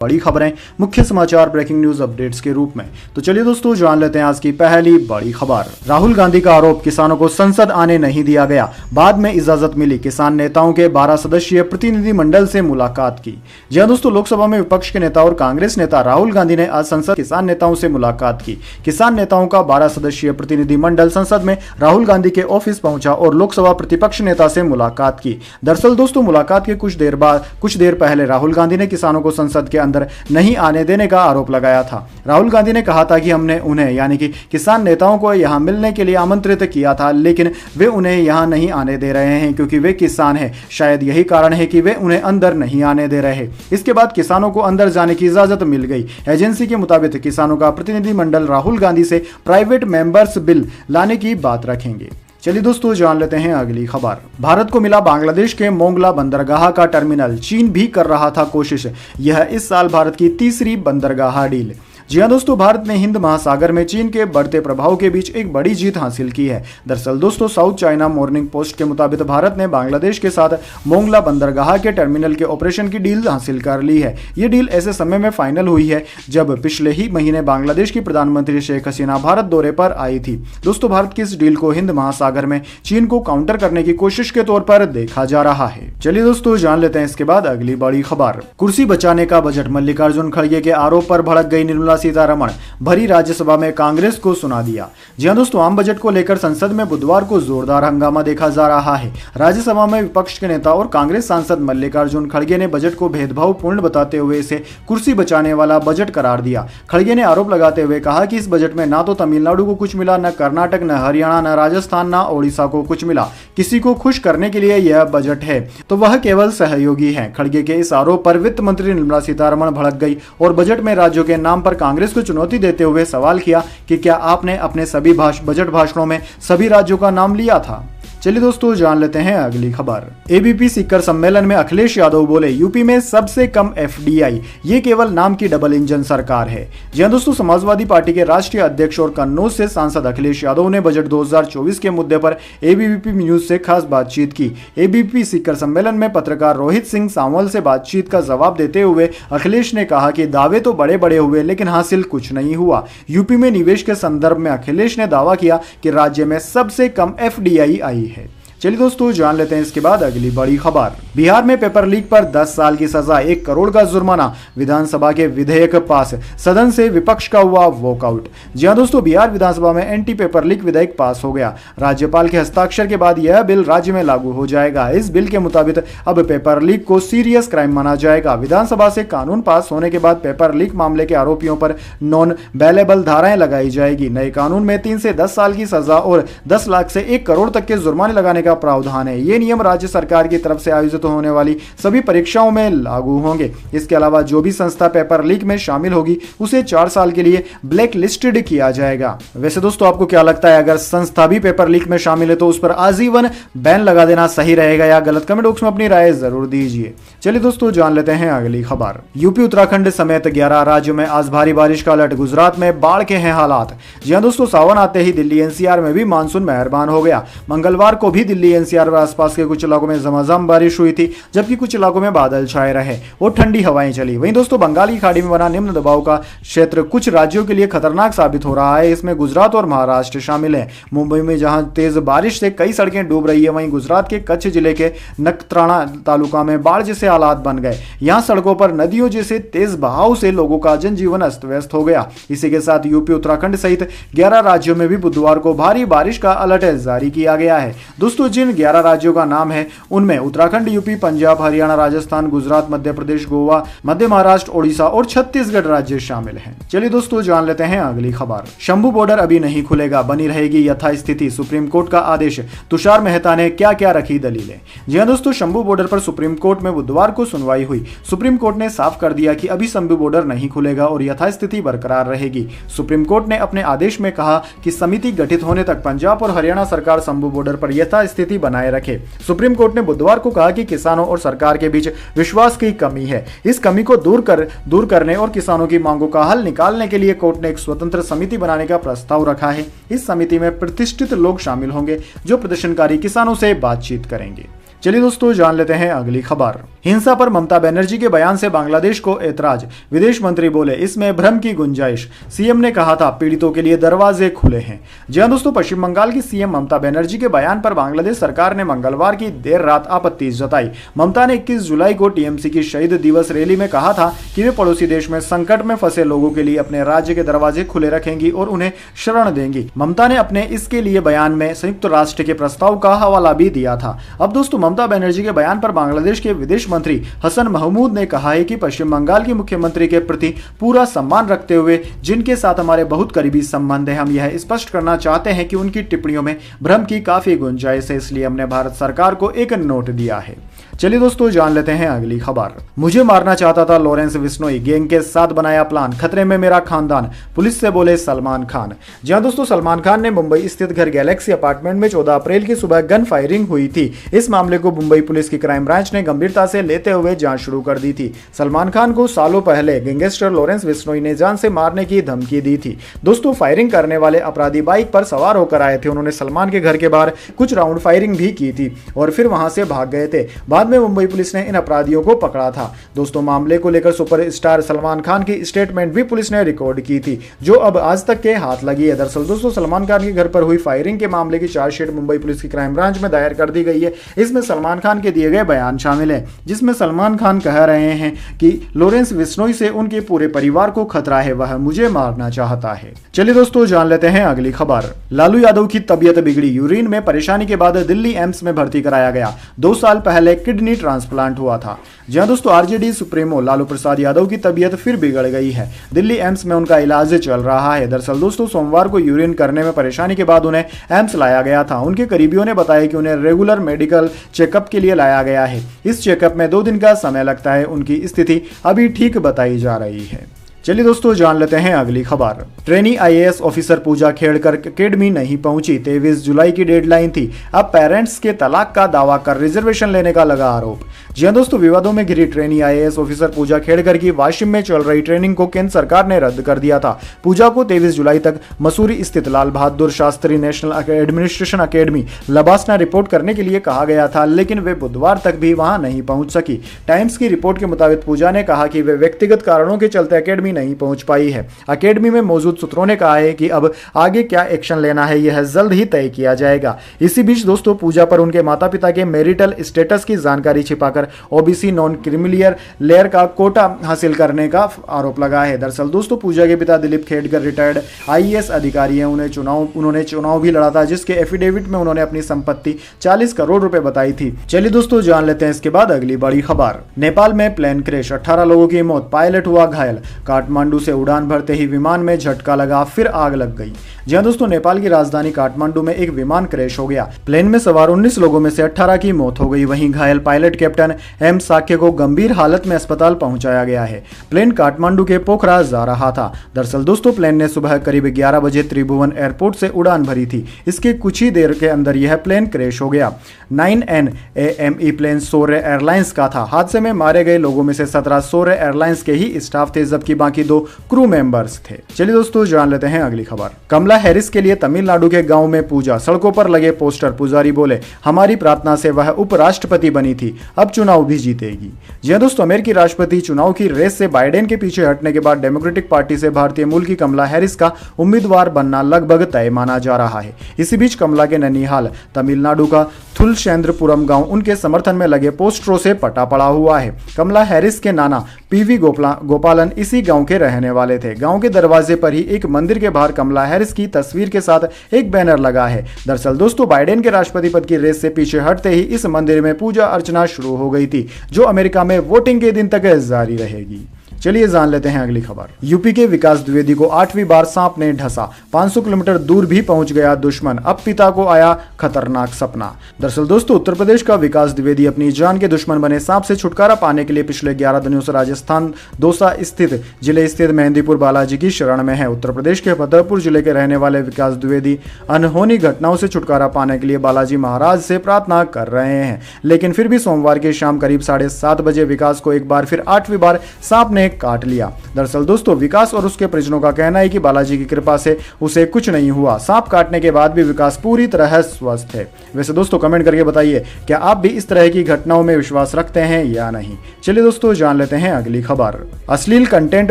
बड़ी खबरें, मुख्य समाचार, ब्रेकिंग न्यूज अपडेट्स के रूप में। तो चलिए दोस्तों जान लेते हैं आज की पहली बड़ी खबर। राहुल गांधी का आरोप, किसानों को संसद आने नहीं दिया गया, बाद में इजाजत मिली। किसान नेताओं के 12 सदस्यीय प्रतिनिधिमंडल से मुलाकात की। जी हां दोस्तों, लोकसभा में विपक्ष के नेता और कांग्रेस नेता राहुल गांधी ने आज संसद किसान नेताओं से मुलाकात की। किसान नेताओं का 12 सदस्यीय प्रतिनिधिमंडल संसद में राहुल गांधी के ऑफिस पहुंचा और लोकसभा प्रतिपक्ष नेता से मुलाकात की। दरअसल दोस्तों, मुलाकात के कुछ देर पहले राहुल गांधी ने किसानों को संसद के अंदर नहीं आने देने का आरोप लगाया था। राहुल गांधी ने कहा था कि हमने उन्हें यानी कि किसान नेताओं को यहां मिलने के लिए आमंत्रित किया था, लेकिन वे उन्हें यहां नहीं आने दे रहे हैं क्योंकि वे किसान हैं। शायद यही कारण है कि वे उन्हें अंदर नहीं आने दे रहे। इसके बाद किसानों को अंदर जाने की इजाजत मिल गई। एजेंसी के मुताबिक किसानों का प्रतिनिधिमंडल राहुल गांधी से प्राइवेट मेंबर्स बिल लाने की बात रखेंगे। चलिए दोस्तों जान लेते हैं अगली खबर। भारत को मिला बांग्लादेश के मोंगला बंदरगाह का टर्मिनल, चीन भी कर रहा था कोशिश। यह इस साल भारत की तीसरी बंदरगाह डील। जी हां दोस्तों, भारत ने हिंद महासागर में चीन के बढ़ते प्रभाव के बीच एक बड़ी जीत हासिल की है। दरअसल दोस्तों, साउथ चाइना मॉर्निंग पोस्ट के मुताबिक भारत ने बांग्लादेश के साथ मोंगला बंदरगाह के टर्मिनल के ऑपरेशन की डील हासिल कर ली है। ये डील ऐसे समय में फाइनल हुई है जब पिछले ही महीने बांग्लादेश की प्रधानमंत्री शेख हसीना भारत दौरे पर आई थी। दोस्तों, भारत की इस डील को हिंद महासागर में चीन को काउंटर करने की कोशिश के तौर पर देखा जा रहा है। चलिए दोस्तों जान लेते हैं इसके बाद अगली बड़ी खबर। कुर्सी बचाने का बजट, मल्लिकार्जुन खड़गे के आरोप पर भड़क गई निर्मला सीतारमण, भरी राज्यसभा में कांग्रेस को सुना दिया। जी हां दोस्तों, आम बजट को लेकर संसद में बुधवार को जोरदार हंगामा देखा जा रहा है। राज्यसभा में विपक्ष के नेता और कांग्रेस सांसद मल्लिकार्जुन खड़गे ने बजट को भेदभावपूर्ण बताते हुए इसे कुर्सी बचाने वाला बजट करार दिया। खड़गे ने आरोप लगाते हुए कहा कि इस बजट में ना तो तमिलनाडु को कुछ मिला, न कर्नाटक, न हरियाणा, न राजस्थान, न ओडिशा को कुछ मिला। किसी को खुश करने के लिए यह बजट है तो वह केवल सहयोगी है। खड़गे के इस आरोप पर वित्त मंत्री निर्मला सीतारमण भड़क गई और बजट में राज्यों के नाम पर कांग्रेस को चुनौती देते हुए सवाल किया कि क्या आपने अपने सभी बजट भाषणों में सभी राज्यों का नाम लिया था। चलिए दोस्तों जान लेते हैं अगली खबर। एबीपी शिखर सम्मेलन में अखिलेश यादव बोले, यूपी में सबसे कम एफडीआई, ये केवल नाम की डबल इंजन सरकार है। जी हां दोस्तों, समाजवादी पार्टी के राष्ट्रीय अध्यक्ष और कन्नौज से सांसद अखिलेश यादव ने बजट 2024 के मुद्दे पर एबीपी न्यूज से खास बातचीत की। एबीपी शिखर सम्मेलन में पत्रकार रोहित सिंह सांवल से बातचीत का जवाब देते हुए अखिलेश ने कहा कि दावे तो बड़े बड़े हुए लेकिन हासिल कुछ नहीं हुआ। यूपी में निवेश के संदर्भ में अखिलेश ने दावा किया कि राज्य में सबसे कम एफडीआई आई है। चलिए दोस्तों जान लेते हैं इसके बाद अगली बड़ी खबर। बिहार में पेपर लीक पर 10 साल की सजा, 1 करोड़ का जुर्माना, विधानसभा के विधेयक पास, सदन से विपक्ष का हुआ वॉकआउट। जी हां दोस्तों, बिहार विधानसभा में एंटी पेपर लीक विधेयक पास हो गया। राज्यपाल के हस्ताक्षर के बाद यह बिल राज्य में लागू हो जाएगा। इस बिल के मुताबिक अब पेपर लीक को सीरियस क्राइम माना जाएगा। विधानसभा से कानून पास होने के बाद पेपर लीक मामले के आरोपियों पर नॉन बेलेबल धाराएं लगाई जाएगी। नए कानून में 3 से 10 साल की सजा और 10 लाख से 1 करोड़ तक के जुर्माने लगाने का प्रावधान है। ये नियम राज्य सरकार की तरफ से आयोजित होने वाली सभी परीक्षाओं में लागू होंगे। इसके अलावा जो भी संस्था पेपर लीक में शामिल होगी उसे 4 साल के लिए ब्लैक लिस्टेड किया जाएगा। वैसे दोस्तों, आपको क्या लगता है, अगर संस्था भी पेपर लीक में शामिल है तो उस पर आजीवन बैन लगा देना सही रहेगा या गलत? कमेंट बॉक्स में अपनी राय जरूर दीजिए। चलिए दोस्तों जान लेते हैं अगली खबर। यूपी उत्तराखंड समेत 11 राज्यों में आज भारी बारिश का अलर्ट, गुजरात में बाढ़ के हैं हालात। जी हां दोस्तों, सावन आते ही दिल्ली एनसीआर में भी मानसून मेहरबान हो गया। मंगलवार को भी दिल्ली एनसीआर और आसपास के कुछ इलाकों में झमाझम बारिश हुई थी, जबकि कुछ इलाकों में बादल छाए रहे और ठंडी हवाएं चली। वहीं दोस्तों, बंगाल की खाड़ी में बना निम्न दबाव का क्षेत्र कुछ राज्यों के लिए खतरनाक साबित हो रहा है। इसमें गुजरात और महाराष्ट्र शामिल है। मुंबई में जहां तेज बारिश से कई सड़कें डूब रही है, वहीं गुजरात के कच्छ जिले के नखत्राणा तालुका में बाढ़ जैसे हालात बन गए। यहां सड़कों पर नदियों जैसे तेज बहाव से लोगों का जनजीवन अस्त व्यस्त हो गया। इसी के साथ यूपी उत्तराखंड सहित 11 राज्यों में भी बुधवार को भारी बारिश का अलर्ट जारी किया गया है। दोस्तों, जिन 11 राज्यों का नाम है उनमें उत्तराखंड, यूपी, पंजाब, हरियाणा, राजस्थान, गुजरात, मध्य प्रदेश, गोवा, मध्य महाराष्ट्र, ओडिशा और छत्तीसगढ़ राज्य शामिल हैं। चलिए दोस्तों जान लेते हैं अगली खबर। शंभू बॉर्डर अभी नहीं खुलेगा, बनी रहेगी यथास्थिति, सुप्रीम कोर्ट का आदेश। तुषार मेहता ने क्या क्या रखी दलीलें। जी हां दोस्तों, शंभू बॉर्डर पर सुप्रीम कोर्ट में बुधवार को सुनवाई हुई। सुप्रीम कोर्ट ने साफ कर दिया कि अभी शंभू बॉर्डर नहीं खुलेगा और यथास्थिति बरकरार रहेगी। सुप्रीम कोर्ट ने अपने आदेश में कहा कि समिति गठित होने तक पंजाब और हरियाणा सरकार शंभू बॉर्डर पर यथास्थिति बनाए रखे। सुप्रीम कोर्ट ने बुधवार को कहा कि किसानों और सरकार के बीच विश्वास की कमी है। इस कमी को दूर करने और किसानों की मांगों का हल निकालने के लिए कोर्ट ने एक स्वतंत्र समिति बनाने का प्रस्ताव रखा है। इस समिति में प्रतिष्ठित लोग शामिल होंगे जो प्रदर्शनकारी किसानों से बातचीत करेंगे। चलिए दोस्तों जान लेते हैं अगली खबर। हिंसा पर ममता बनर्जी के बयान से बांग्लादेश को ऐतराज, विदेश मंत्री बोले इसमें भ्रम की गुंजाइश। सीएम ने कहा था पीड़ितों के लिए दरवाजे खुले हैं। जी हां दोस्तों, पश्चिम बंगाल की सीएम ममता बनर्जी के बयान पर बांग्लादेश सरकार ने मंगलवार की देर रात आपत्ति जताई। ममता ने 21 जुलाई को टीएमसी की शहीद दिवस रैली में कहा था कि वे पड़ोसी देश में संकट में फंसे लोगों के लिए अपने राज्य के दरवाजे खुले रखेंगी और उन्हें शरण देंगी। ममता ने अपने इसके लिए बयान में संयुक्त राष्ट्र के प्रस्ताव का हवाला भी दिया था। अब दोस्तों, ममता बनर्जी के बयान पर बांग्लादेश के विदेश मंत्री हसन महमूद ने कहा है कि पश्चिम बंगाल की मुख्यमंत्री के प्रति पूरा सम्मान रखते हुए जिनके साथ हमारे बहुत करीबी संबंध है, हम यह स्पष्ट करना चाहते हैं कि उनकी टिप्पणियों में भ्रम की काफी गुंजाइश है, इसलिए हमने भारत सरकार को एक नोट दिया है। चलिए दोस्तों, जान लेते हैं अगली खबर। मुझे मारना चाहता था लॉरेंस बिश्नोई, गैंग के साथ बनाया प्लान, खतरे में मेरा खानदान, पुलिस से बोले सलमान खान। जी हां दोस्तों, सलमान खान ने मुंबई स्थित घर गैलेक्सी अपार्टमेंट में 14 अप्रैल की सुबह गन फायरिंग हुई थी। इस मामले को मुंबई पुलिस की क्राइम ब्रांच ने गंभीरता से लेते हुए जांच शुरू कर दी थी। सलमान खान को सालों पहले गैंगस्टर लॉरेंस बिश्नोई ने जान से मारने की धमकी दी थी। दोस्तों, फायरिंग करने वाले अपराधी बाइक पर सवार होकर आए थे। उन्होंने सलमान के घर के बाहर कुछ राउंड फायरिंग भी की थी और फिर वहां से भाग गए थे। बाद में मुंबई पुलिस ने इन अपराधियों को पकड़ा था। दोस्तों, मामले को लेकर सुपरस्टार सलमान खान की स्टेटमेंट भी पुलिस ने रिकॉर्ड की थी, जो अब आज तक के हाथ लगी है। दरअसल दोस्तों, सलमान खान के घर पर हुई फायरिंग के मामले की चार्जशीट मुंबई पुलिस की क्राइम ब्रांच में दायर कर दी गई है। इसमें सलमान खान के दिए गए बयान शामिल है, जिसमें सलमान खान कह रहे हैं कि लॉरेंस बिश्नोई से उनके पूरे परिवार को खतरा है, वह मुझे मारना चाहता है। चलिए दोस्तों, जान लेते हैं अगली खबर। लालू यादव की तबीयत बिगड़ी, यूरिन में परेशानी के बाद दिल्ली एम्स में भर्ती कराया गया। 2 साल पहले किडनी ट्रांसप्लांट हुआ था। जी हां दोस्तों, आरजेडी सुप्रीमो लालू प्रसाद यादव की तबीयत फिर बिगड़ गई है। दिल्ली एम्स में उनका इलाज चल रहा है। दरअसल दोस्तों, सोमवार को यूरिन करने में परेशानी के बाद उन्हें एम्स लाया गया था। उनके करीबियों ने बताया कि उन्हें रेगुलर मेडिकल चेकअप के लिए लाया गया है। इस चेकअप में 2 दिन का समय लगता है। उनकी स्थिति अभी ठीक बताई जा रही है। चलिए दोस्तों, जान लेते हैं अगली खबर। ट्रेनी आईएएस ऑफिसर पूजा खेड़कर अकेडमी नहीं पहुंची, 23 जुलाई की डेडलाइन थी। अब पेरेंट्स के तलाक का दावा कर रिजर्वेशन लेने का लगा आरोप। जी हां दोस्तों, विवादों में घिरी ट्रेनी आईएएस ऑफिसर पूजा खेड़कर की वाशिम में चल रही ट्रेनिंग को केंद्र सरकार ने रद्द कर दिया था। पूजा को 23 जुलाई तक मसूरी स्थित Lal Bahadur Shastri national administration academy LBSNAA report करने के लिए कहा गया था, लेकिन वे बुधवार तक भी वहां नहीं पहुंच सकी। टाइम्स की रिपोर्ट के मुताबिक पूजा ने कहा कि वे व्यक्तिगत कारणों के चलते अकेडमी नहीं पहुंच पाई है। अकेडमी में मौजूद सूत्रों ने कहा है कि अब आगे क्या एक्शन लेना है यह जल्द ही तय किया जाएगा। इसी बीच दोस्तों, पूजा पर उनके माता पिता के मैरिटल स्टेटस की जानकारी छिपाकर ओबीसी नॉन क्रीमिलियर लेयर का कोटा हासिल करने का आरोप लगा है। दरअसल दोस्तों, पूजा के पिता दिलीप खेड़कर रिटायर्ड आईएएस अधिकारी हैं। उन्होंने चुनाव भी लड़ा था, जिसके एफिडेविट में उन्होंने अपनी संपत्ति 40 करोड़ रुपए बताई थी। चलिए दोस्तों, जान लेते हैं इसके बाद अगली बड़ी खबर। नेपाल में प्लेन क्रैश, 18 लोगों की मौत, पायलट हुआ घायल। काठमांडू से उड़ान भरते ही विमान में झटका लगा, फिर आग लग गई। जी हां दोस्तों, नेपाल की राजधानी काठमांडू में एक विमान क्रैश हो गया। प्लेन में सवार 19 लोगों में से 18 की मौत हो गई। वहीं घायल पायलट कैप्टन एम साक्य को गंभीर हालत में अस्पताल पहुंचाया गया है। प्लेन काठमांडू के पोखरा जा रहा था। दरअसल दोस्तों, प्लेन ने सुबह करीब 11 बजे त्रिभुवन एयरपोर्ट से उड़ान भरी थी। इसके कुछ ही देर के अंदर यह प्लेन क्रैश हो गया। 9NAME प्लेन सौर्य एयरलाइंस का था। हादसे में मारे गए लोगों में से 17 सौर्य एयरलाइंस के ही स्टाफ थे, जबकि बाकी 2 क्रू मेंबर्स थे। चलिए दोस्तों, जान लेते हैं अगली खबर। कमला हैरिस के लिए तमिलनाडु के गांव में पूजा, सड़कों पर लगे पोस्टर। पुजारी बोले हमारी प्रार्थना से वह उपराष्ट्रपति बनी थी, अब चुनाव भी जीतेगी। जी हां दोस्तों, अमेरिकी राष्ट्रपति चुनाव की रेस से बाइडेन के पीछे हटने के बाद डेमोक्रेटिक पार्टी से भारतीय मूल की कमला हैरिस का उम्मीदवार बनना लगभग तय माना जा रहा है। इसी बीच कमला के ननिहाल तमिलनाडु का थुलशेंद्रपुरम गांव उनके समर्थन में लगे पोस्टरों से पटा पड़ा हुआ है। कमला हैरिस के नाना पीवी गोपालन इसी गांव के रहने वाले थे। गांव के दरवाजे पर ही एक मंदिर के बाहर कमला हैरिस की तस्वीर के साथ एक बैनर लगा है। दरअसल दोस्तों, बाइडेन के राष्ट्रपति पद की रेस से पीछे हटते ही इस मंदिर में पूजा अर्चना शुरू हो गई थी, जो अमेरिका में वोटिंग के दिन तक जारी रहेगी। चलिए जान लेते हैं अगली खबर। यूपी के विकास द्विवेदी को 8वीं बार सांप ने ढसा, 500 किलोमीटर दूर भी पहुंच गया दुश्मन, अब पिता को आया खतरनाक सपना। दरअसल दोस्तों, उत्तर प्रदेश का विकास द्विवेदी अपनी जान के दुश्मन बने सांप से छुटकारा पाने के लिए पिछले 11 दिनों से राजस्थान दौसा स्थित जिले स्थित मेहंदीपुर बालाजी की शरण में है। उत्तर प्रदेश के फतेहपुर जिले के रहने वाले विकास द्विवेदी अनहोनी घटनाओं से छुटकारा पाने के लिए बालाजी महाराज से प्रार्थना कर रहे हैं, लेकिन फिर भी सोमवार की शाम करीब 7:30 बजे विकास को एक बार फिर 8वीं बार सांप ने काट लिया। दरअसल दोस्तों विकास और उसके परिजनों का कहना है कि बालाजी की कृपा से उसे कुछ नहीं हुआ। सांप काटने के बाद भी विकास पूरी तरह स्वस्थ है। वैसे दोस्तों कमेंट करके बताइए, क्या आप भी इस तरह की घटनाओं में विश्वास रखते हैं या नहीं। चलिए दोस्तों जान लेते हैं अगली खबर। अश्लील कंटेंट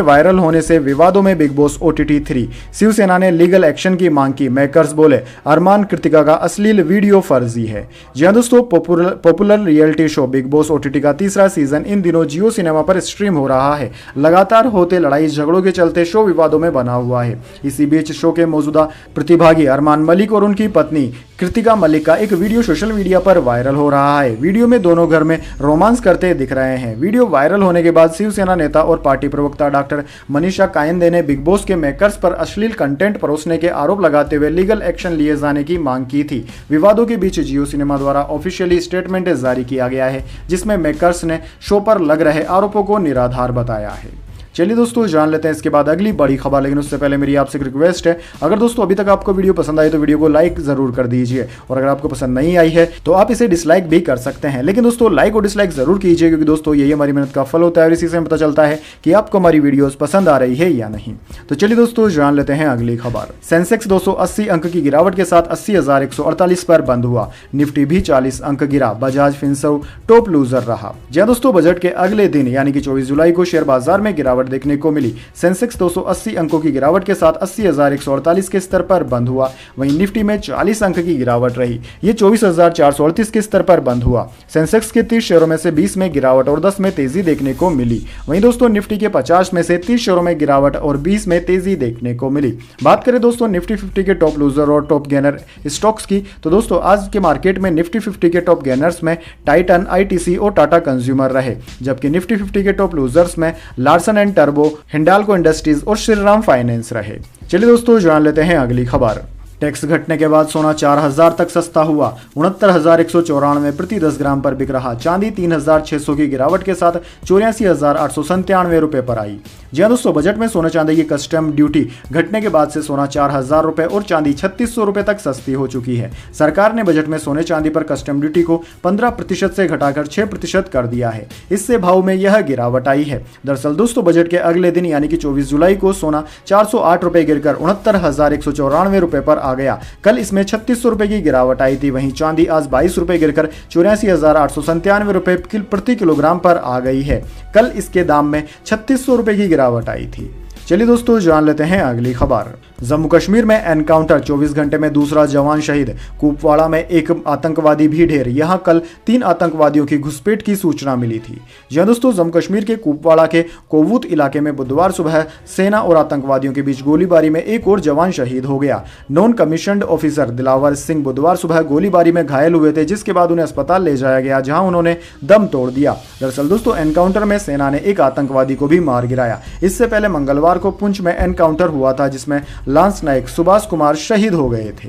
वायरल होने से विवादों में बिग बॉस OTT 3, शिवसेना ने लीगल एक्शन की मांग की। मेकर्स बोले अरमान कृतिका का अश्लील वीडियो फर्जी है। जी हां दोस्तों, popular reality show big boss OTT का तीसरा सीजन इन दिनों जियो सिनेमा पर स्ट्रीम हो रहा है। लगातार होते लड़ाई झगड़ों के चलते शो विवादों में बना हुआ है। इसी बीच शो के मौजूदा प्रतिभागी अरमान मलिक और उनकी पत्नी कृतिका मलिक का एक वीडियो सोशल मीडिया पर वायरल हो रहा है। वीडियो में दोनों घर में रोमांस करते दिख रहे हैं। वीडियो वायरल होने के बाद शिवसेना नेता और पार्टी प्रवक्ता डॉक्टर मनीषा कायंदे ने बिग बॉस के मेकर्स पर अश्लील कंटेंट परोसने के आरोप लगाते हुए लीगल एक्शन लिए जाने की मांग की थी। विवादों के बीच जियो सिनेमा द्वारा ऑफिशियली स्टेटमेंट जारी किया गया है, जिसमें मेकर्स ने शो पर लग रहे आरोपों को निराधार बताया है। चलिए दोस्तों जान लेते हैं इसके बाद अगली बड़ी खबर, लेकिन उससे पहले मेरी आपसे एक रिक्वेस्ट है, अगर दोस्तों अभी तक आपको वीडियो पसंद आई तो वीडियो को लाइक जरूर कर दीजिए, और अगर आपको पसंद नहीं आई है तो आप इसे डिसलाइक भी कर सकते हैं। लेकिन दोस्तों लाइक और डिसलाइक जरूर कीजिए, क्योंकि दोस्तों यही हमारी मेहनत का फल होता है और इसी से पता चलता है कि आपको हमारी वीडियोस पसंद आ रही है या नहीं। तो चलिए दोस्तों जान लेते हैं अगली खबर। सेंसेक्स 280 अंक की गिरावट के साथ 80,148 पर बंद हुआ। निफ्टी भी 40 अंक गिरा। बजाज फिनसर्व टॉप लूजर रहा। जी दोस्तों, बजट के अगले दिन यानी कि 24 जुलाई को शेयर बाजार में गिरावट देखने को मिली। सेंसेक्स 280 अंकों की गिरावट के साथ 80,148 के स्तर पर बंद हुआ। वहीं निफ्टी में 40 अंक की गिरावट रही। ये 24,438 के स्तर पर बंद हुआ। सेंसेक्स के 30 शेयरों में से 20 में गिरावट और 10 में तेजी देखने को मिली। वहीं दोस्तों निफ्टी के 50 में से 30 शेयरों में गिरावट और 20 में तेजी देखने को मिली। बात करें दोस्तों निफ्टी 50 के टॉप लूजर और टॉप गेनर स्टॉक्स की, तो दोस्तों आज के मार्केट में निफ्टी 50 के टॉप गेनर्स में टाइटन, ITC और टाटा कंज्यूमर रहे, जबकि निफ्टी 50 के टॉप लूजर्स में Larsen and turbo, Hindalco industries और श्रीराम फाइनेंस रहे। चलिए दोस्तों जान लेते हैं अगली खबर। टैक्स घटने के बाद सोना 4,000 तक सस्ता हुआ। 69,194 प्रति 10 ग्राम पर बिक रहा। चांदी 3,600 की गिरावट के साथ 84,897 रुपए पर आई। जी हाँ दोस्तों, बजट में सोना चांदी की कस्टम ड्यूटी घटने के बाद से सोना 4,000 रुपए और चांदी 3,600 रुपए तक सस्ती हो चुकी है। सरकार ने बजट में सोने चांदी पर कस्टम ड्यूटी को 15% से घटाकर 6% कर दिया है। इससे भाव में यह गिरावट आई है। दरअसल दोस्तों बजट के अगले दिन यानी कि 24 जुलाई को सोना 408 रुपए गिरकर 69,194 रुपए पर आ गया। कल इसमें 3,600 रुपए की गिरावट आई थी। वहीं चांदी आज 22 रुपए गिरकर 84,897 रुपए प्रति किलोग्राम पर आ गई है। कल इसके दाम में 3,600 रुपए की गिरावट आई थी। चलिए दोस्तों जान लेते हैं अगली खबर। जम्मू कश्मीर में एनकाउंटर, 24 घंटे में दूसरा जवान शहीद। कुपवाड़ा में एक आतंकवादी भी ढेर। यहां कल 3 आतंकवादियों की घुसपैठ की सूचना मिली थी। जी दोस्तों, जम्मू कश्मीर के कुपवाड़ा के कोवूत इलाके में बुधवार सुबह सेना और आतंकवादियों के बीच गोलीबारी में एक और जवान शहीद हो गया। Non commissioned officer Dilawar Singh बुधवार सुबह गोलीबारी में घायल हुए थे, जिसके बाद उन्हें अस्पताल ले जाया गया, जहां उन्होंने दम तोड़ दिया। दरअसल दोस्तों एनकाउंटर में सेना ने एक आतंकवादी को भी मार गिराया। इससे पहले मंगलवार को पुंछ में एनकाउंटर हुआ था, जिसमें लांस नायक सुभाष कुमार शहीद हो गए थे।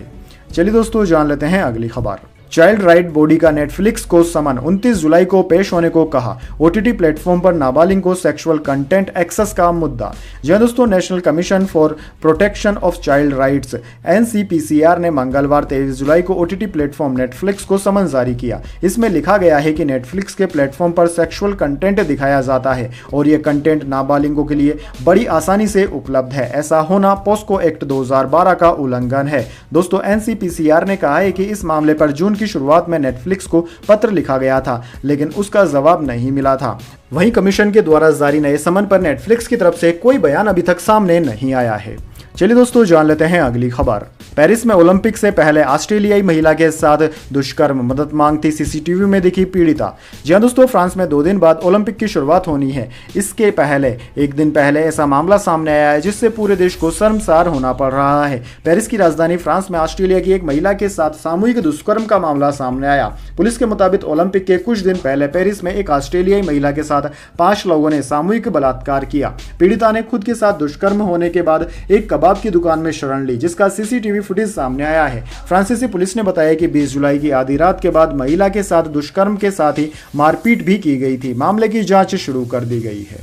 चलिए दोस्तों जान लेते हैं अगली खबर। चाइल्ड राइट बॉडी का नेटफ्लिक्स को समन, 29 जुलाई को पेश होने को कहा। OTT प्लेटफॉर्म पर नाबालिग को सेक्सुअल कंटेंट एक्सेस का मुद्दा। जी दोस्तों, national commission for protection of child rights NCPCR ने मंगलवार 23 जुलाई को OTT प्लेटफॉर्म नेटफ्लिक्स को समन जारी किया। इसमें लिखा गया है कि नेटफ्लिक्स के प्लेटफॉर्म पर सेक्सुअल कंटेंट दिखाया जाता है और यह कंटेंट नाबालिगों के लिए बड़ी आसानी से उपलब्ध है। ऐसा होना पोस्को एक्ट 2012 का उल्लंघन है। दोस्तों NCPCR ने कहा है कि इस मामले पर जून की शुरुआत में नेटफ्लिक्स को पत्र लिखा गया था, लेकिन उसका जवाब नहीं मिला था। वहीं कमीशन के द्वारा जारी नए समन पर नेटफ्लिक्स की तरफ से कोई बयान अभी तक सामने नहीं आया है। चलिए दोस्तों जान लेते हैं अगली खबर। पेरिस में ओलंपिक से पहले ऑस्ट्रेलियाई महिला के साथ दुष्कर्म, मदद मांगती CCTV में दिखी पीड़िता। जी हां दोस्तों, फ्रांस में 2 दिन बाद ओलंपिक की शुरुआत होनी है। इसके पहले एक दिन पहले ऐसा मामला सामने आया है, जिससे पूरे देश को शर्मसार होना पड़ रहा है। पेरिस की राजधानी फ्रांस में ऑस्ट्रेलिया की एक महिला के साथ सामूहिक दुष्कर्म का मामला सामने आया। पुलिस के मुताबिक ओलंपिक के कुछ दिन पहले पेरिस में एक ऑस्ट्रेलियाई महिला के साथ 5 लोगों ने सामूहिक बलात्कार किया। पीड़िता ने खुद के साथ दुष्कर्म होने के बाद एक कबाब की दुकान में शरण ली, जिसका CCTV फुटेज सामने आया है। फ्रांसीसी पुलिस ने बताया कि 20 जुलाई की आधी रात के बाद महिला के साथ दुष्कर्म के साथ ही मारपीट भी की गई थी। मामले की जांच शुरू कर दी गई है।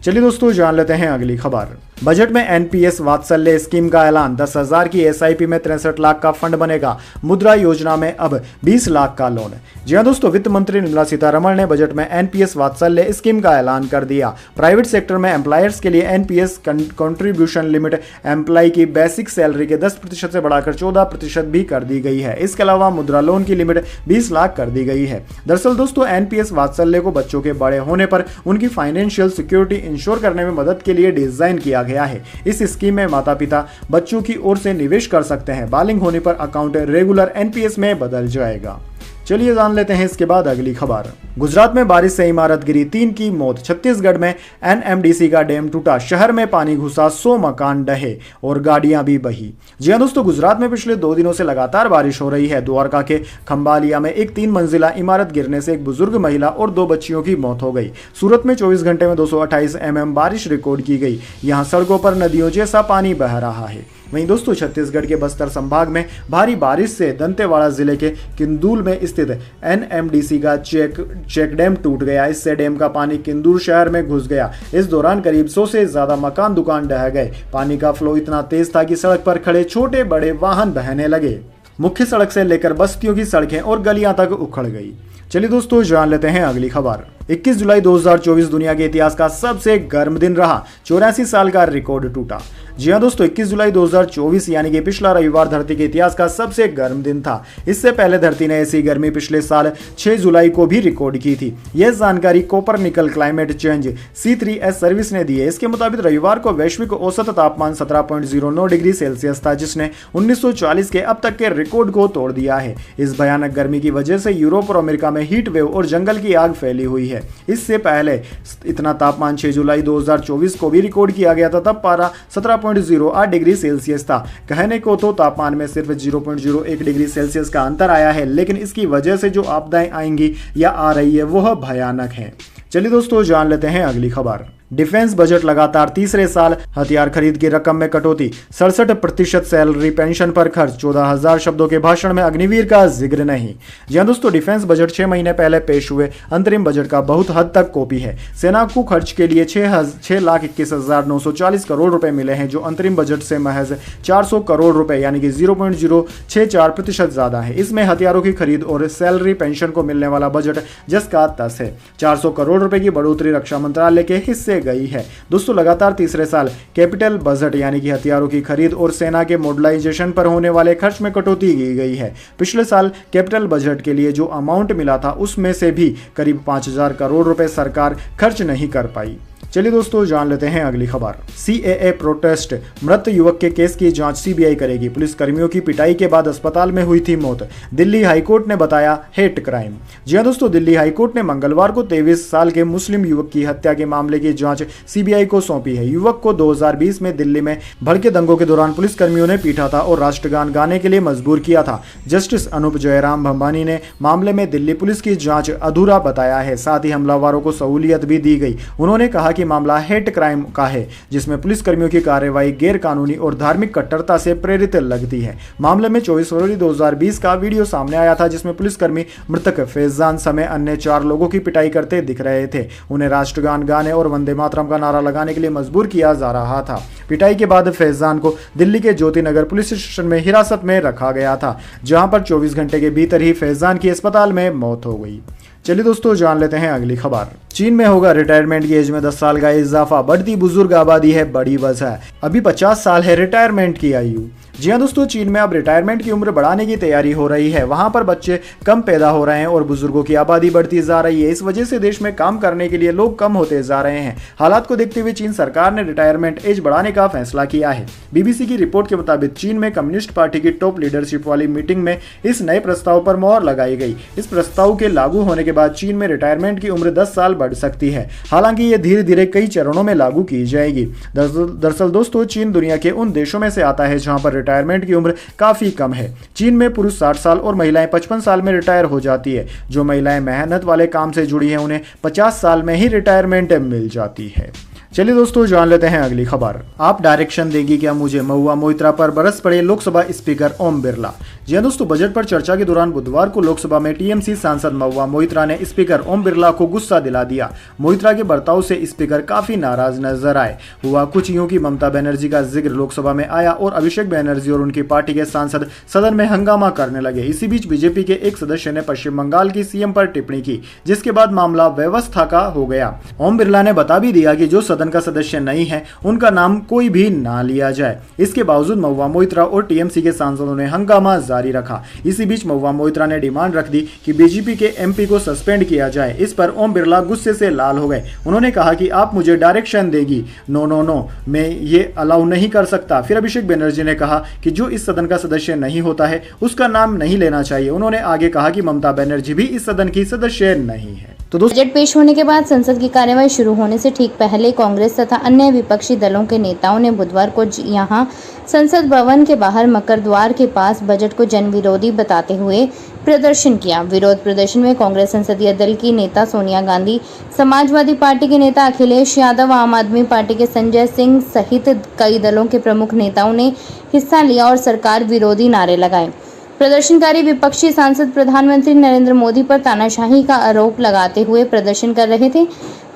चलिए दोस्तों जान लेते हैं अगली खबर। बजट में एनपीएस वात्सल्य स्कीम का ऐलान, 10,000 की एसआईपी में 63 लाख का फंड बनेगा। मुद्रा योजना में अब 20 लाख का लोन। जी हां दोस्तों, वित्त मंत्री निर्मला सीतारमण ने बजट में एनपीएस वात्सल्य स्कीम का ऐलान कर दिया। प्राइवेट सेक्टर में एम्प्लॉयर्स के लिए एनपीएस कंट्रीब्यूशन लिमिट एम्प्लॉय की बेसिक सैलरी के 10% से बढ़ाकर 14% भी कर दी गई है। इसके अलावा मुद्रा लोन की लिमिट 20 लाख कर दी गई है। दरअसल दोस्तों, एनपीएस वात्सल्य को बच्चों के बड़े होने पर उनकी फाइनेंशियल सिक्योरिटी इंश्योर करने में मदद के लिए डिजाइन किया गया है। इस स्कीम में माता पिता बच्चों की ओर से निवेश कर सकते हैं। बालिग होने पर अकाउंट रेगुलर एनपीएस में बदल जाएगा। चलिए जान लेते हैं इसके बाद अगली खबर। गुजरात में बारिश से इमारत गिरी, 3 की मौत। छत्तीसगढ़ में एनएमडीसी का डैम टूटा, शहर में पानी घुसा, 100 मकान ढहे और गाड़ियां भी बही। जी हां दोस्तों, गुजरात में पिछले 2 दिनों से लगातार बारिश हो रही है। द्वारका के खंबालिया में एक 3 मंजिला इमारत गिरने से एक बुजुर्ग महिला और 2 बच्चियों की मौत हो गई। सूरत में 24 घंटे में 228 mm बारिश रिकॉर्ड की गई। यहां सड़कों पर नदियों जैसा पानी बह रहा है। वहीं दोस्तों, छत्तीसगढ़ के बस्तर संभाग में भारी बारिश से दंतेवाड़ा जिले के किंदुल में स्थित एनएमडीसी का चेक डैम टूट गया। इससे डैम का पानी किंदुल शहर में घुस गया। इस दौरान करीब 100 से ज्यादा मकान दुकान ढह गए। पानी का फ्लो इतना तेज था कि सड़क पर खड़े छोटे बड़े वाहन बहने लगे। मुख्य सड़क से लेकर बस्तियों की सड़कें और गलियां तक उखड़ गई। चलिए दोस्तों, जान लेते हैं अगली खबर। 21 जुलाई 2024 दुनिया के इतिहास का सबसे गर्म दिन रहा। 84 साल का रिकॉर्ड टूटा। जी हां दोस्तों, 21 जुलाई 2024 यानी कि पिछला रविवार धरती के इतिहास का सबसे गर्म दिन था। इससे पहले धरती ने ऐसी गर्मी पिछले साल 6 जुलाई को भी रिकॉर्ड की थी। यह जानकारी कोपरनिकल क्लाइमेट चेंज C3S सर्विस ने दी है। इसके मुताबिक रविवार को वैश्विक औसत तापमान 17.09 डिग्री सेल्सियस था, जिसने 1940 के अब तक के रिकॉर्ड को तोड़ दिया है। इस भयानक गर्मी की वजह से यूरोप और अमेरिका में हीट वेव और जंगल की आग फैली हुई है। इससे पहले इतना तापमान 6 जुलाई 2024 को भी रिकॉर्ड किया गया था। तब पारा 17.08 डिग्री सेल्सियस था। कहने को तो तापमान में सिर्फ 0.01 डिग्री सेल्सियस का अंतर आया है, लेकिन इसकी वजह से जो आपदाएं आएंगी या आ रही है वह भयानक है। चलिए दोस्तों, जान लेते हैं अगली खबर। डिफेंस बजट लगातार तीसरे साल हथियार खरीद की रकम में कटौती, 67% सैलरी पेंशन पर खर्च, 14,000 शब्दों के भाषण में अग्निवीर का जिक्र नहीं। जी हां दोस्तों, डिफेंस बजट 6 महीने पहले पेश हुए अंतरिम बजट का बहुत हद तक कॉपी है। सेना को खर्च के लिए 6,21,940 करोड़ रुपए मिले हैं, जो अंतरिम बजट से महज 400 करोड़ रुपए यानी कि 0.064% ज्यादा है। इसमें हथियारों की खरीद और सैलरी पेंशन को मिलने वाला बजट जस का तस है। 400 करोड़ रुपए की बढ़ोतरी रक्षा मंत्रालय के हिस्से गई है। दोस्तों, लगातार तीसरे साल कैपिटल बजट यानी कि हथियारों की खरीद और सेना के मॉडर्नाइजेशन पर होने वाले खर्च में कटौती की गई है। पिछले साल कैपिटल बजट के लिए जो अमाउंट मिला था उसमें से भी करीब 5,000 करोड़ रुपए सरकार खर्च नहीं कर पाई। चलिए दोस्तों, जान लेते हैं अगली खबर। CAA प्रोटेस्ट, मृत युवक के केस की जांच CBI करेगी। पुलिस कर्मियों की पिटाई के बाद अस्पताल में हुई थी मौत, दिल्ली हाईकोर्ट ने बताया हेट क्राइम। जी हां दोस्तों, दिल्ली हाईकोर्ट ने मंगलवार को 23 साल के मुस्लिम युवक की हत्या के मामले की जांच CBI को सौंपी है। युवक को 2020 में दिल्ली में भड़के दंगों के दौरान पुलिस कर्मियों ने पीटा था और राष्ट्रगान गाने के लिए मजबूर किया था। जस्टिस अनूप जयराम भंबानी ने मामले में दिल्ली पुलिस की जांच अधूरा बताया है। साथ ही हमलावरों को सहूलियत भी दी गई। उन्होंने कहा कि मामला हेट क्राइम का है, जिसमें पुलिस कर्मियों की कार्रवाई गैर कानूनी और धार्मिक कट्टरता से प्रेरित लगती है। मामले में 24 फरवरी 2020 का वीडियो सामने आया था, जिसमें पुलिसकर्मी मृतक फैजान समेत अन्य 4 लोगों की पिटाई करते दिख रहे थे। उन्हें राष्ट्रगान गाने और वंदे मातरम का नारा लगाने के लिए मजबूर किया जा रहा था। पिटाई के बाद फैजान को दिल्ली के ज्योति नगर पुलिस स्टेशन में हिरासत में रखा गया था, जहां पर 24 घंटे के भीतर ही फैजान की अस्पताल में मौत हो गई। चलिए दोस्तों, जान लेते हैं अगली खबर। चीन में होगा रिटायरमेंट की एज में 10 साल का इजाफा, बढ़ती बुजुर्ग आबादी है बड़ी वजह। अभी 50 साल है रिटायरमेंट की आयु। जी हाँ दोस्तों, चीन में अब रिटायरमेंट की उम्र बढ़ाने की तैयारी हो रही है। वहां पर बच्चे कम पैदा हो रहे हैं और बुजुर्गों की आबादी बढ़ती जा रही है। इस वजह से देश में काम करने के लिए लोग कम होते जा रहे हैं। हालात को देखते हुए चीन सरकार ने रिटायरमेंट एज बढ़ाने का फैसला किया है। BBC की रिपोर्ट के मुताबिक चीन में कम्युनिस्ट पार्टी की टॉप लीडरशिप वाली मीटिंग में इस नए प्रस्ताव पर मोहर लगाई गई। इस प्रस्ताव के लागू होने के बाद चीन में रिटायरमेंट की उम्र 10 साल बढ़ सकती है। हालांकि ये धीरे धीरे कई चरणों में लागू की जाएगी। दरअसल दोस्तों, चीन दुनिया के उन देशों में से आता है जहां पर रिटायरमेंट की उम्र काफी कम है। चीन में पुरुष 60 साल और महिलाएं 55 साल में रिटायर हो जाती है। जो महिलाएं मेहनत वाले काम से जुड़ी हैं, उन्हें 50 साल में ही रिटायरमेंट मिल जाती है। चलिए दोस्तों जान लेते हैं अगली खबर। आप डायरेक्शन देगी क्या मुझे, महुआ मोइत्रा पर बरस पड़े लोकसभा स्पीकर ओम बिरला। जी हां दोस्तों, बजट पर चर्चा के दौरान बुधवार को लोकसभा में टीएमसी सांसद महुआ मोइत्रा ने स्पीकर ओम बिरला को गुस्सा दिला दिया। मोइत्रा के बर्ताव से स्पीकर काफी नाराज नजर आए। हुआ कुछ यूं कि ममता बनर्जी का जिक्र लोकसभा में आया और अभिषेक बनर्जी और उनकी पार्टी के सांसद सदन में हंगामा करने लगे। इसी बीच बीजेपी के एक सदस्य ने पश्चिम बंगाल की सीएम पर टिप्पणी की, जिसके बाद मामला व्यवस्था का हो गया। ओम बिरला ने बता भी दिया कि जो सदन का सदस्य नहीं है उनका नाम कोई भी ना लिया जाए। इसके बावजूद महुआ मोइत्रा और टीएमसी के सांसदों ने हंगामा जारी रखा। इसी बीच महुआ मोइत्रा ने डिमांड रख दी कि बीजेपी के एमपी को सस्पेंड किया जाए। इस पर ओम बिरला गुस्से से लाल हो गए। उन्होंने कहा कि आप मुझे डायरेक्शन देगी, नो नो नो, मैं ये अलाउ नहीं कर सकता। फिर अभिषेक बनर्जी ने कहा कि जो इस सदन का सदस्य नहीं होता है उसका नाम नहीं लेना चाहिए। उन्होंने आगे कहा कि ममता बनर्जी भी इस सदन की सदस्य नहीं है। तो बजट पेश होने के बाद संसद की कार्यवाही शुरू होने से ठीक पहले कांग्रेस तथा अन्य विपक्षी दलों के नेताओं ने बुधवार को यहां संसद भवन के बाहर मकर द्वार के पास बजट को जन विरोधी बताते हुए प्रदर्शन किया। विरोध प्रदर्शन में कांग्रेस संसदीय दल की नेता सोनिया गांधी, समाजवादी पार्टी के नेता अखिलेश यादव, आम आदमी पार्टी के संजय सिंह सहित कई दलों के प्रमुख नेताओं ने हिस्सा लिया और सरकार विरोधी नारे लगाए। प्रदर्शनकारी विपक्षी सांसद प्रधानमंत्री नरेंद्र मोदी पर तानाशाही का आरोप लगाते हुए प्रदर्शन कर रहे थे।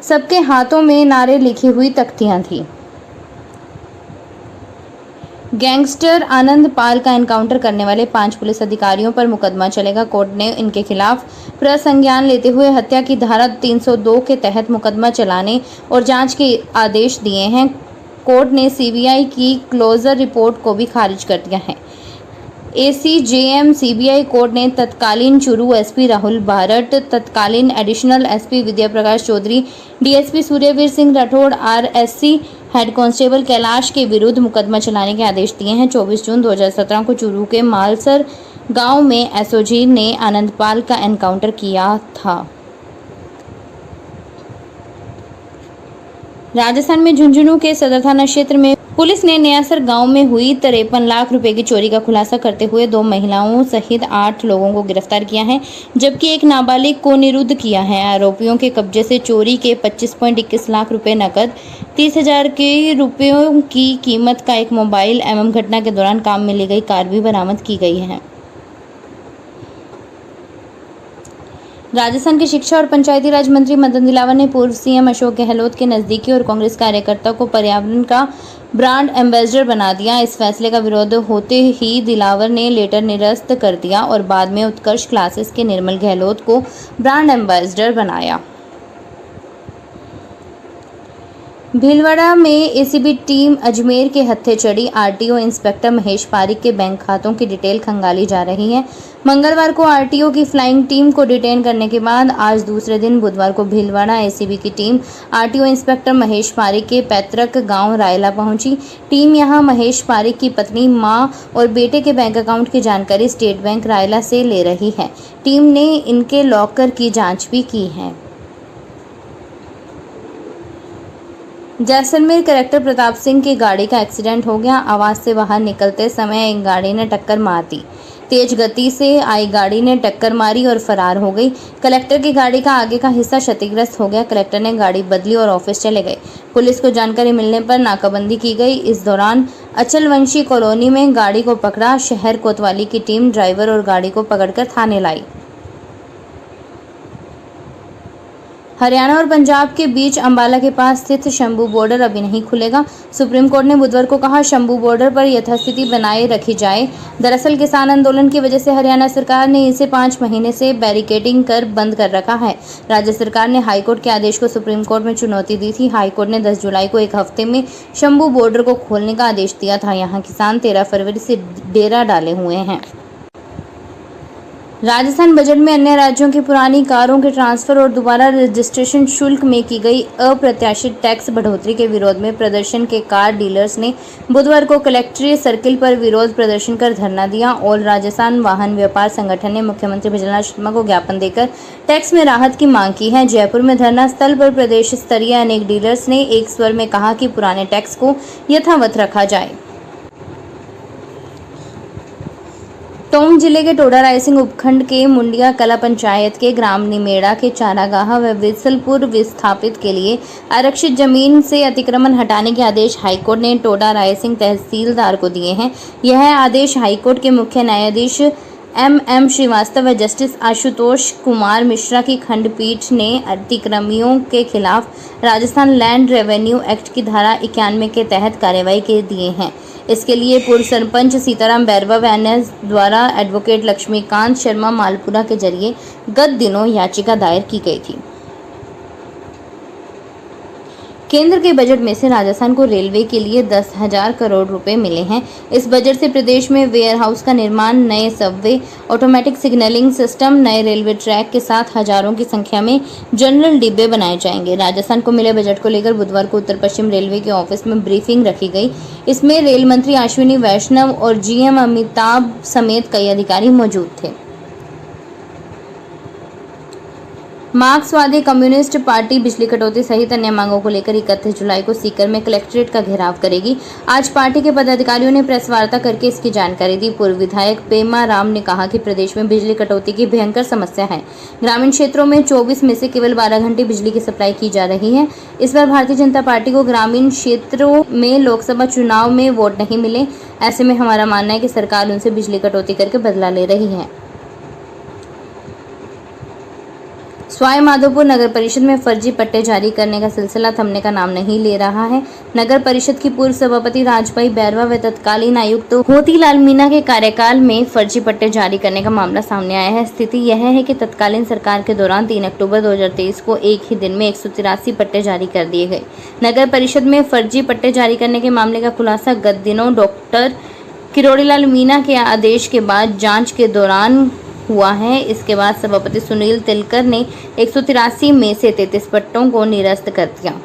सबके हाथों में नारे लिखी हुई तख्तियां थी। गैंगस्टर आनंद पाल का एनकाउंटर करने वाले 5 पुलिस अधिकारियों पर मुकदमा चलेगा। कोर्ट ने इनके खिलाफ प्रसंज्ञान लेते हुए हत्या की धारा 302 के तहत मुकदमा चलाने और जांच के आदेश दिए हैं। कोर्ट ने सीबीआई की क्लोजर रिपोर्ट को भी खारिज कर दिया है। एसीजेएम सीबीआई कोर्ट ने तत्कालीन चुरू एसपी राहुल बारट, तत्कालीन additional SP Vidya Prakash Chaudhary, DSP Suryaveer Singh Rathore, RSC head constable Kailash के विरुद्ध मुकदमा चलाने के आदेश दिए हैं। 24 जून 2017 को चुरू के मालसर गांव में एसओजी ने आनंदपाल का एनकाउंटर किया था। राजस्थान में झुंझुनू के सदर थाना क्षेत्र में पुलिस ने नयासर गांव में हुई 53 लाख रुपए की चोरी का खुलासा करते हुए 2 महिलाओं सहित 8 लोगों को गिरफ्तार किया है, जबकि एक नाबालिग को निरुद्ध किया है। आरोपियों के कब्जे से चोरी के 25.21 लाख रुपए नकद, 30,000 के रुपयों की कीमत का एक मोबाइल एवं घटना के दौरान काम में ली गई कार भी बरामद की गई है। राजस्थान के शिक्षा और पंचायती राज मंत्री मदन दिलावर ने पूर्व सीएम अशोक गहलोत के नजदीकी और कांग्रेस कार्यकर्ता को पर्यावरण का ब्रांड एम्बेसडर बना दिया। इस फैसले का विरोध होते ही दिलावर ने लेटर निरस्त कर दिया और बाद में उत्कर्ष क्लासेस के निर्मल गहलोत को ब्रांड एम्बेसडर बनाया। भीलवाड़ा में एसीबी टीम अजमेर के हत्थे चढ़ी। आरटीओ इंस्पेक्टर महेश पारिक के बैंक खातों की डिटेल खंगाली जा रही है। मंगलवार को आरटीओ की फ्लाइंग टीम को डिटेन करने के बाद आज दूसरे दिन बुधवार को भीलवाड़ा एसीबी की team RTO inspector Mahesh Pareek के पैतृक गांव रायला पहुंची। टीम यहां महेश पारिक की पत्नी, मां और बेटे के बैंक अकाउंट की जानकारी स्टेट बैंक रायला से ले रही है। टीम ने इनके लॉकर की जाँच भी की है। जैसलमेर कलेक्टर प्रताप सिंह की गाड़ी का एक्सीडेंट हो गया। आवास से बाहर निकलते समय एक गाड़ी ने टक्कर मार दी। तेज गति से आई गाड़ी ने टक्कर मारी और फरार हो गई। कलेक्टर की गाड़ी का आगे का हिस्सा क्षतिग्रस्त हो गया। कलेक्टर ने गाड़ी बदली और ऑफिस चले गए। पुलिस को जानकारी मिलने पर नाकाबंदी की गई। इस दौरान अचलवंशी कॉलोनी में गाड़ी को पकड़ा। शहर कोतवाली की टीम ड्राइवर और गाड़ी को पकड़कर थाने लाई। हरियाणा और पंजाब के बीच अंबाला के पास स्थित शंभू बॉर्डर अभी नहीं खुलेगा। सुप्रीम कोर्ट ने बुधवार को कहा, शंभू बॉर्डर पर यथास्थिति बनाए रखी जाए। दरअसल किसान आंदोलन की वजह से हरियाणा सरकार ने इसे 5 महीने से बैरिकेडिंग कर बंद कर रखा है। राज्य सरकार ने हाईकोर्ट के आदेश को सुप्रीम कोर्ट में चुनौती दी थी। हाईकोर्ट ने 10 जुलाई को एक हफ्ते में शंभू बॉर्डर को खोलने का आदेश दिया था। यहाँ किसान 13 फरवरी से डेरा डाले हुए हैं। राजस्थान बजट में अन्य राज्यों की पुरानी कारों के ट्रांसफर और दोबारा रजिस्ट्रेशन शुल्क में की गई अप्रत्याशित टैक्स बढ़ोतरी के विरोध में प्रदर्शन के कार डीलर्स ने बुधवार को कलेक्ट्रेट सर्किल पर विरोध प्रदर्शन कर धरना दिया। ऑल राजस्थान वाहन व्यापार संगठन ने मुख्यमंत्री भजनलाल शर्मा को ज्ञापन देकर टैक्स में राहत की मांग की है। जयपुर में धरना स्थल पर प्रदेश स्तरीय अनेक डीलर्स ने एक स्वर में कहा कि पुराने टैक्स को यथावत रखा जाए। टोंक जिले के टोडा रायसिंह उपखंड के मुंडिया कला पंचायत के ग्राम निमेड़ा के चारागाह व विसलपुर विस्थापित के लिए आरक्षित जमीन से अतिक्रमण हटाने के आदेश हाईकोर्ट ने टोडा रायसिंह तहसीलदार को दिए हैं। यह आदेश हाईकोर्ट के मुख्य न्यायाधीश एम श्रीवास्तव व जस्टिस आशुतोष कुमार मिश्रा की खंडपीठ ने अतिक्रमियों के खिलाफ राजस्थान लैंड रेवेन्यू एक्ट की धारा 91 के तहत कार्रवाई के दिए हैं। इसके लिए पूर्व सरपंच सीताराम बैरवा व अन्य द्वारा एडवोकेट लक्ष्मीकांत शर्मा मालपुरा के जरिए गत दिनों याचिका दायर की गई थी। केंद्र के बजट में से राजस्थान को रेलवे के लिए 10,000 करोड़ रुपए मिले हैं। इस बजट से प्रदेश में वेयर हाउस का निर्माण, नए सबवे, ऑटोमेटिक सिग्नलिंग सिस्टम, नए रेलवे ट्रैक के साथ हजारों की संख्या में जनरल डिब्बे बनाए जाएंगे। राजस्थान को मिले बजट को लेकर बुधवार को उत्तर पश्चिम रेलवे के ऑफिस में ब्रीफिंग रखी गई। इसमें रेल मंत्री अश्विनी वैष्णव और जीएम अमिताभ समेत कई अधिकारी मौजूद थे। मार्क्सवादी कम्युनिस्ट पार्टी बिजली कटौती सहित अन्य मांगों को लेकर 31 जुलाई को सीकर में कलेक्ट्रेट का घेराव करेगी। आज पार्टी के पदाधिकारियों ने प्रेस वार्ता करके इसकी जानकारी दी। पूर्व विधायक पेमा राम ने कहा कि प्रदेश में बिजली कटौती की भयंकर समस्या है। ग्रामीण क्षेत्रों में 24 में से केवल 12 घंटे बिजली की सप्लाई की जा रही है। इस बार भारतीय जनता पार्टी को ग्रामीण क्षेत्रों में लोकसभा चुनाव में वोट नहीं मिले। ऐसे में हमारा मानना है कि सरकार उनसे बिजली कटौती करके बदला ले रही है। सवाई माधोपुर नगर परिषद में फर्जी पट्टे जारी करने का सिलसिला थमने का नाम नहीं ले रहा है। नगर परिषद की पूर्व सभापति राजभाई बैरवा व तत्कालीन आयुक्त मोतीलाल मीणा के कार्यकाल में फर्जी पट्टे जारी करने का मामला सामने आया है। स्थिति यह है कि तत्कालीन सरकार के दौरान 3 अक्टूबर 2023 को एक ही दिन में 183 पट्टे जारी कर दिए गए। नगर परिषद में फर्जी पट्टे जारी करने के मामले का खुलासा गत दिनों डॉक्टर किरोड़ीलाल मीणा के आदेश के बाद जाँच के दौरान हुआ है। इसके बाद सभापति सुनील तिलकर ने 183 में से 33 पट्टों को निरस्त कर दिया।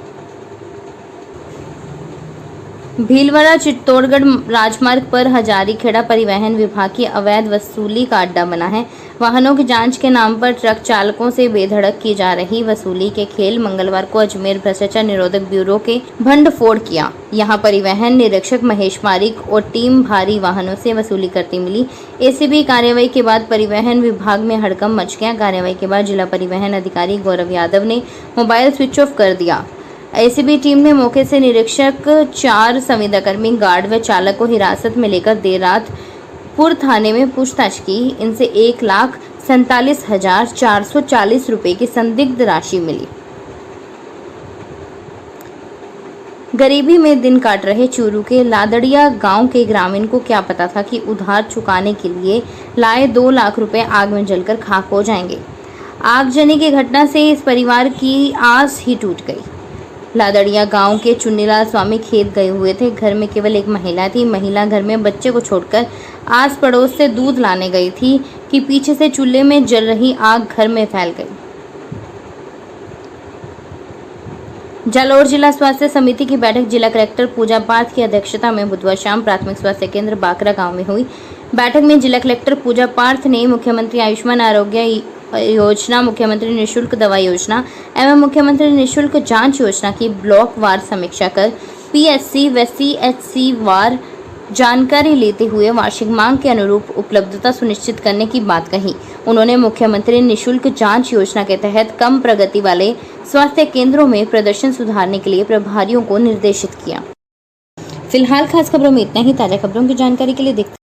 भीलवाड़ा चित्तौड़गढ़ राजमार्ग पर हजारीखेड़ा परिवहन विभाग की अवैध वसूली का अड्डा बना है। वाहनों की जांच के नाम पर ट्रक चालकों से बेधड़क की जा रही वसूली के खेल मंगलवार को अजमेर भ्रष्टाचार निरोधक ब्यूरो के भंडफोड़ किया। यहां परिवहन निरीक्षक महेश पारिक और टीम भारी वाहनों से वसूली करती मिली। एसीबी कार्रवाई के बाद परिवहन विभाग में हड़कंप मच गया। कार्रवाई के बाद जिला परिवहन अधिकारी गौरव यादव ने मोबाइल स्विच ऑफ कर दिया। एसीबी टीम ने मौके से निरीक्षक, 4 संविदाकर्मी, गार्ड व चालक को हिरासत में लेकर देर रात पुर थाने में पूछताछ की। इनसे 1,47,440 रुपए की संदिग्ध राशि मिली। गरीबी में दिन काट रहे चूरू के लादड़िया गांव के ग्रामीण को क्या पता था कि उधार चुकाने के लिए लाए 2 लाख रुपए आग में जलकर खाक हो जाएंगे। आगजनी की घटना से इस परिवार की आस ही टूट गई। लादड़िया गांव के चुन्नीलाल स्वामी खेत गए हुए थे। घर में केवल एक महिला थी। महिला घर में बच्चे को छोड़कर आस पड़ोस से दूध लाने गई थी कि पीछे से चूल्हे में जल रही आग घर में फैल गई। जालौर जिला स्वास्थ्य समिति की बैठक जिला कलेक्टर पूजा पार्थ की अध्यक्षता में बुधवार शाम प्राथमिक स्वास्थ्य केंद्र बाकरा गांव में हुई। बैठक में जिला कलेक्टर पूजा पार्थ ने मुख्यमंत्री आयुष्मान आरोग्य योजना, मुख्यमंत्री निःशुल्क दवा योजना एवं मुख्यमंत्री निःशुल्क जांच योजना की ब्लॉक वार समीक्षा कर पीएचसी व सीएचसी वार जानकारी लेते हुए वार्षिक मांग के अनुरूप उपलब्धता सुनिश्चित करने की बात कही। उन्होंने मुख्यमंत्री निःशुल्क जांच योजना के तहत कम प्रगति वाले स्वास्थ्य केंद्रों में प्रदर्शन सुधारने के लिए प्रभारियों को निर्देशित किया। फिलहाल खास खबरों में इतना ही। ताजा खबरों की जानकारी के लिए देखते